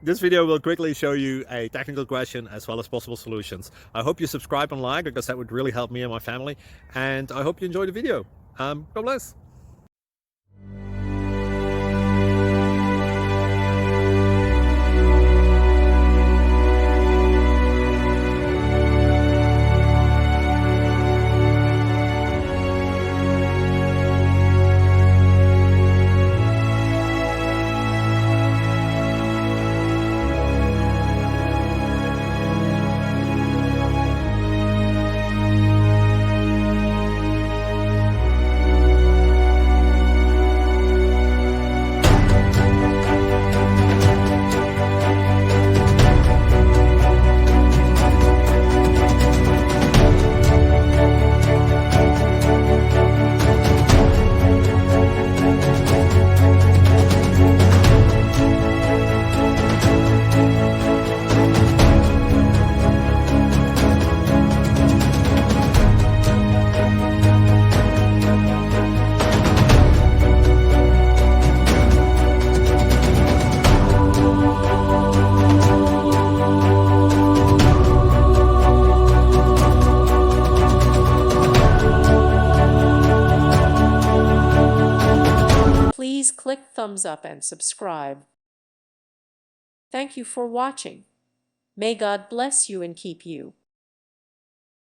This video will quickly show you a technical question as well as possible solutions. I hope you subscribe and like, because that would really help me and my family. And I hope you enjoy the video. God bless. Please click thumbs up and subscribe. Thank you for watching. May God bless you and keep you.